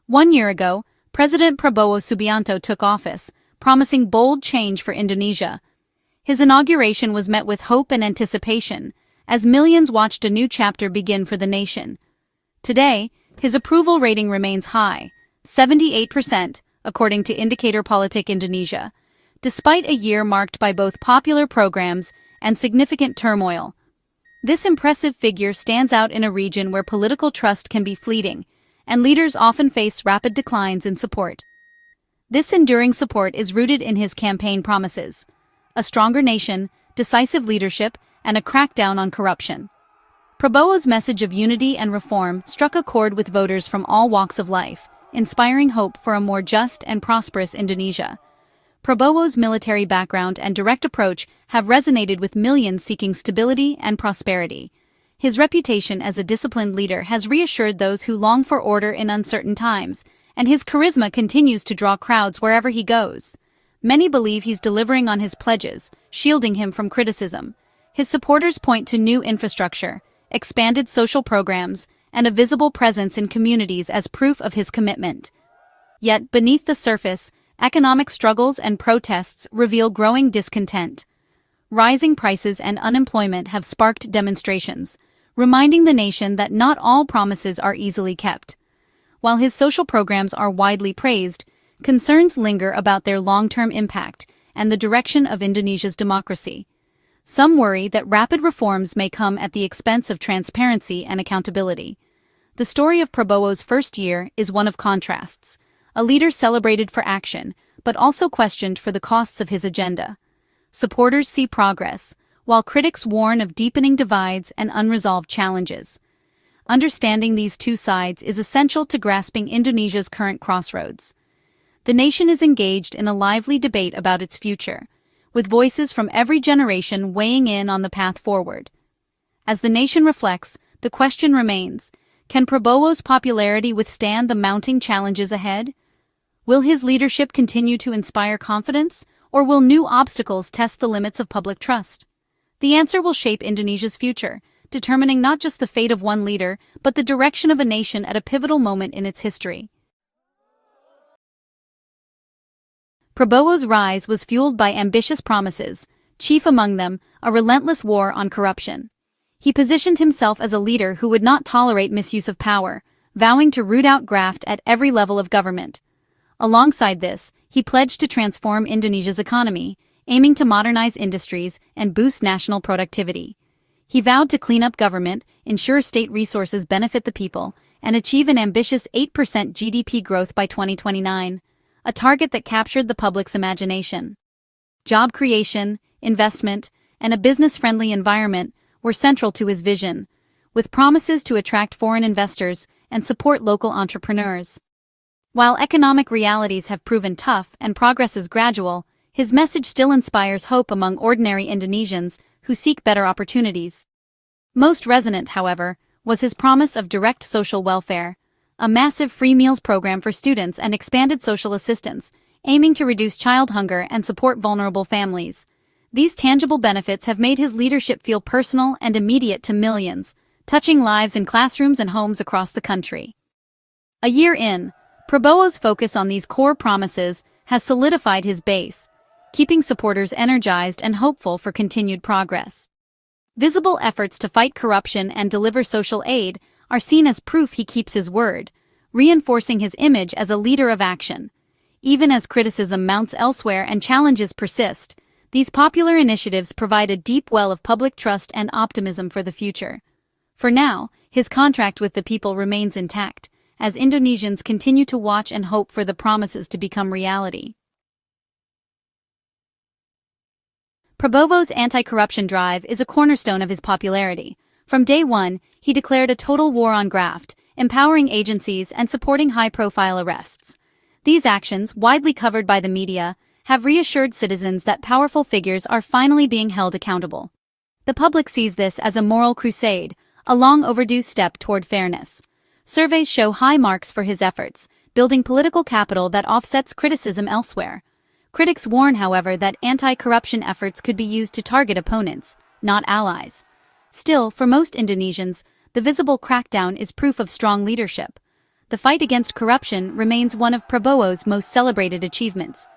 1 year ago, President Prabowo Subianto took office, promising bold change for Indonesia. His inauguration was met with hope and anticipation, as millions watched a new chapter begin for the nation. Today, his approval rating remains high, 78%, according to Indikator Politik Indonesia, despite a year marked by both popular programs and significant turmoil. This impressive figure stands out in a region where political trust can be fleeting, and leaders often face rapid declines in support. This enduring support is rooted in his campaign promises: a stronger nation, decisive leadership, and a crackdown on corruption. Prabowo's message of unity and reform struck a chord with voters from all walks of life, inspiring hope for a more just and prosperous Indonesia. Prabowo's military background and direct approach have resonated with millions seeking stability and prosperity. His reputation as a disciplined leader has reassured those who long for order in uncertain times, and his charisma continues to draw crowds wherever he goes. Many believe he's delivering on his pledges, shielding him from criticism. His supporters point to new infrastructure, expanded social programs, and a visible presence in communities as proof of his commitment. Yet, beneath the surface, economic struggles and protests reveal growing discontent. Rising prices and unemployment have sparked demonstrations, reminding the nation that not all promises are easily kept. While his social programs are widely praised, concerns linger about their long-term impact and the direction of Indonesia's democracy. Some worry that rapid reforms may come at the expense of transparency and accountability. The story of Prabowo's first year is one of contrasts, a leader celebrated for action, but also questioned for the costs of his agenda. Supporters see progress, while critics warn of deepening divides and unresolved challenges. Understanding these two sides is essential to grasping Indonesia's current crossroads. The nation is engaged in a lively debate about its future, with voices from every generation weighing in on the path forward. As the nation reflects, the question remains: can Prabowo's popularity withstand the mounting challenges ahead? Will his leadership continue to inspire confidence, or will new obstacles test the limits of public trust? The answer will shape Indonesia's future, determining not just the fate of one leader, but the direction of a nation at a pivotal moment in its history. Prabowo's rise was fueled by ambitious promises, chief among them, a relentless war on corruption. He positioned himself as a leader who would not tolerate misuse of power, vowing to root out graft at every level of government. Alongside this, he pledged to transform Indonesia's economy, aiming to modernize industries and boost national productivity. He vowed to clean up government, ensure state resources benefit the people, and achieve an ambitious 8% GDP growth by 2029, a target that captured the public's imagination. Job creation, investment, and a business-friendly environment were central to his vision, with promises to attract foreign investors and support local entrepreneurs. While economic realities have proven tough and progress is gradual, his message still inspires hope among ordinary Indonesians who seek better opportunities. Most resonant, however, was his promise of direct social welfare, a massive free meals program for students and expanded social assistance, aiming to reduce child hunger and support vulnerable families. These tangible benefits have made his leadership feel personal and immediate to millions, touching lives in classrooms and homes across the country. A year in, Prabowo's focus on these core promises has solidified his base, keeping supporters energized and hopeful for continued progress. Visible efforts to fight corruption and deliver social aid are seen as proof he keeps his word, reinforcing his image as a leader of action. Even as criticism mounts elsewhere and challenges persist, these popular initiatives provide a deep well of public trust and optimism for the future. For now, his contract with the people remains intact, as Indonesians continue to watch and hope for the promises to become reality. Prabowo's anti-corruption drive is a cornerstone of his popularity. From day one, he declared a total war on graft, empowering agencies and supporting high-profile arrests. These actions, widely covered by the media, have reassured citizens that powerful figures are finally being held accountable. The public sees this as a moral crusade, a long-overdue step toward fairness. Surveys show high marks for his efforts, building political capital that offsets criticism elsewhere. Critics warn, however, that anti-corruption efforts could be used to target opponents, not allies. Still, for most Indonesians, the visible crackdown is proof of strong leadership. the fight against corruption remains one of Prabowo's most celebrated achievements.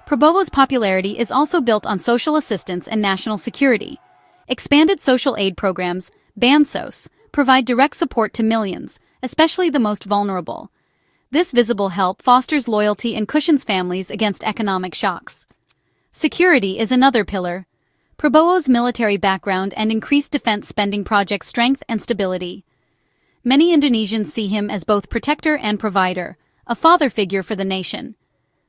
Prabowo's popularity is also built on social assistance and national security. Expanded social aid programs, Bansos, provide direct support to millions, especially the most vulnerable. This visible help fosters loyalty and cushions families against economic shocks. Security is another pillar. Prabowo's military background and increased defense spending project strength and stability. Many Indonesians see him as both protector and provider, a father figure for the nation.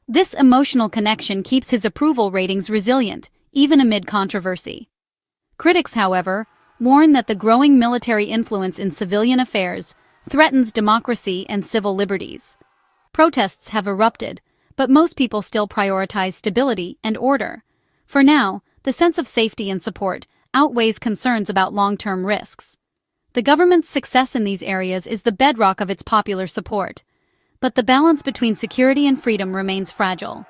This emotional connection keeps his approval ratings resilient, even amid controversy. Critics, however, warn that the growing military influence in civilian affairs threatens democracy and civil liberties. Protests have erupted, but most people still prioritize stability and order. For now, the sense of safety and support outweighs concerns about long-term risks. The government's success in these areas is the bedrock of its popular support. But the balance between security and freedom remains fragile.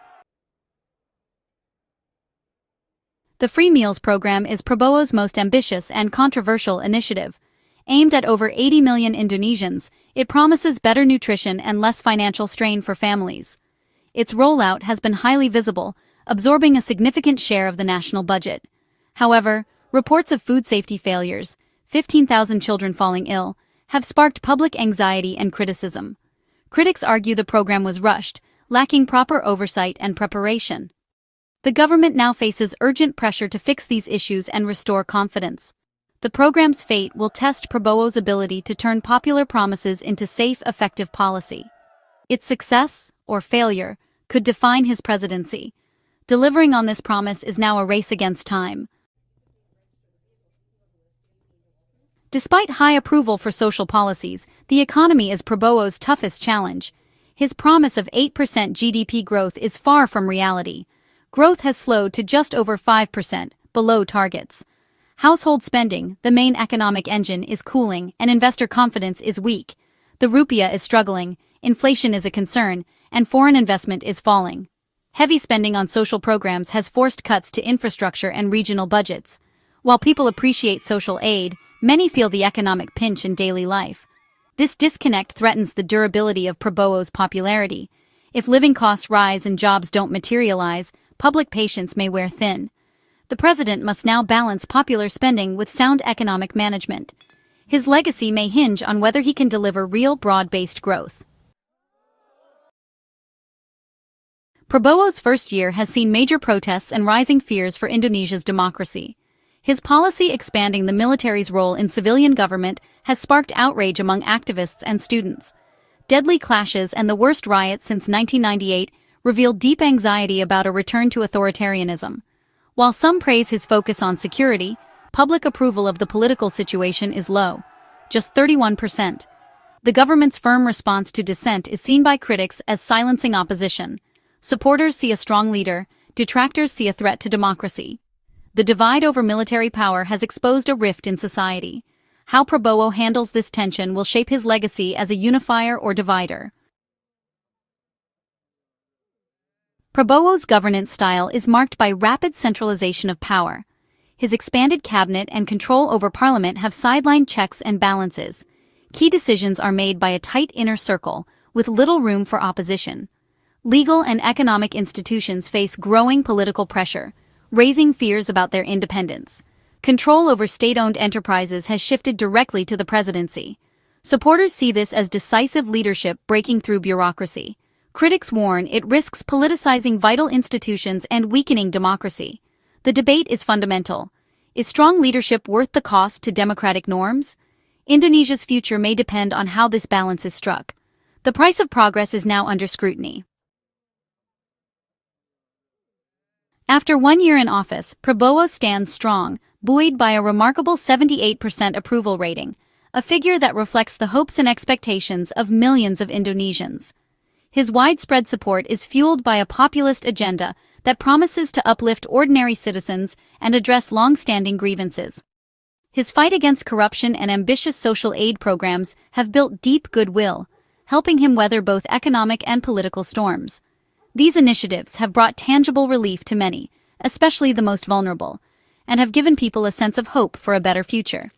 The Free Meals Program is Prabowo's most ambitious and controversial initiative. Aimed at over 80 million Indonesians, it promises better nutrition and less financial strain for families. Its rollout has been highly visible, absorbing a significant share of the national budget. However, reports of food safety failures, 15,000 children falling ill, have sparked public anxiety and criticism. Critics argue the program was rushed, lacking proper oversight and preparation. The government now faces urgent pressure to fix these issues and restore confidence. The program's fate will test Prabowo's ability to turn popular promises into safe, effective policy. Its success, or failure, could define his presidency. Delivering on this promise is now a race against time. Despite high approval for social policies, the economy is Prabowo's toughest challenge. His promise of 8% GDP growth is far from reality. Growth has slowed to just over 5%, below targets. Household spending, the main economic engine, is cooling, and investor confidence is weak. The rupiah is struggling, inflation is a concern, and foreign investment is falling. Heavy spending on social programs has forced cuts to infrastructure and regional budgets. While people appreciate social aid, many feel the economic pinch in daily life. This disconnect threatens the durability of Prabowo's popularity. If living costs rise and jobs don't materialize, public patience may wear thin. The president must now balance popular spending with sound economic management. His legacy may hinge on whether he can deliver real broad-based growth. Prabowo's first year has seen major protests and rising fears for Indonesia's democracy. His policy expanding the military's role in civilian government has sparked outrage among activists and students. Deadly clashes and the worst riots since 1998 reveal deep anxiety about a return to authoritarianism. While some praise his focus on security, public approval of the political situation is low, just 31%. The government's firm response to dissent is seen by critics as silencing opposition. Supporters see a strong leader, detractors see a threat to democracy. The divide over military power has exposed a rift in society. How Prabowo handles this tension will shape his legacy as a unifier or divider. Prabowo's governance style is marked by rapid centralization of power. His expanded cabinet and control over parliament have sidelined checks and balances. Key decisions are made by a tight inner circle, with little room for opposition. Legal and economic institutions face growing political pressure, raising fears about their independence. Control over state-owned enterprises has shifted directly to the presidency. Supporters see this as decisive leadership breaking through bureaucracy. Critics warn it risks politicizing vital institutions and weakening democracy. The debate is fundamental. Is strong leadership worth the cost to democratic norms? Indonesia's future may depend on how this balance is struck. The price of progress is now under scrutiny. After 1 year in office, Prabowo stands strong, buoyed by a remarkable 78% approval rating, a figure that reflects the hopes and expectations of millions of Indonesians. His widespread support is fueled by a populist agenda that promises to uplift ordinary citizens and address long-standing grievances. His fight against corruption and ambitious social aid programs have built deep goodwill, helping him weather both economic and political storms. These initiatives have brought tangible relief to many, especially the most vulnerable, and have given people a sense of hope for a better future.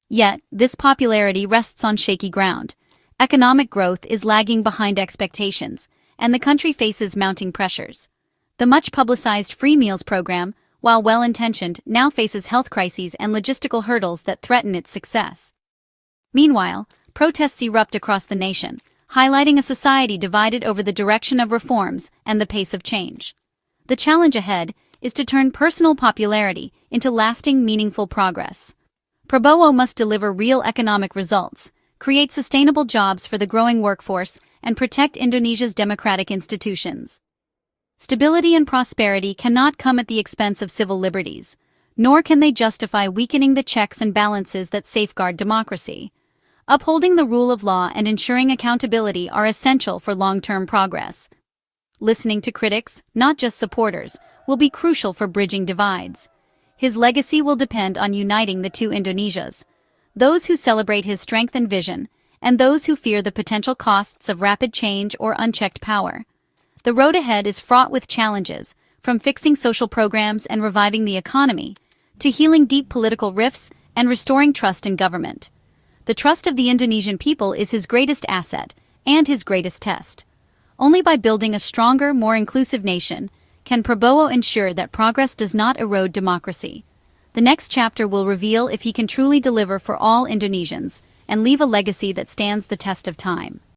Yet, this popularity rests on shaky ground. Economic growth is lagging behind expectations, and the country faces mounting pressures. The much-publicized free meals program, while well-intentioned, now faces health crises and logistical hurdles that threaten its success. Meanwhile, protests erupt across the nation, highlighting a society divided over the direction of reforms and the pace of change. The challenge ahead is to turn personal popularity into lasting, meaningful progress. Prabowo must deliver real economic results, create sustainable jobs for the growing workforce, and protect Indonesia's democratic institutions. Stability and prosperity cannot come at the expense of civil liberties, nor can they justify weakening the checks and balances that safeguard democracy. Upholding the rule of law and ensuring accountability are essential for long-term progress. Listening to critics, not just supporters, will be crucial for bridging divides. His legacy will depend on uniting the two Indonesias, those who celebrate his strength and vision, and those who fear the potential costs of rapid change or unchecked power. The road ahead is fraught with challenges, from fixing social programs and reviving the economy, to healing deep political rifts and restoring trust in government. The trust of the Indonesian people is his greatest asset and his greatest test. Only by building a stronger, more inclusive nation can Prabowo ensure that progress does not erode democracy. The next chapter will reveal if he can truly deliver for all Indonesians and leave a legacy that stands the test of time.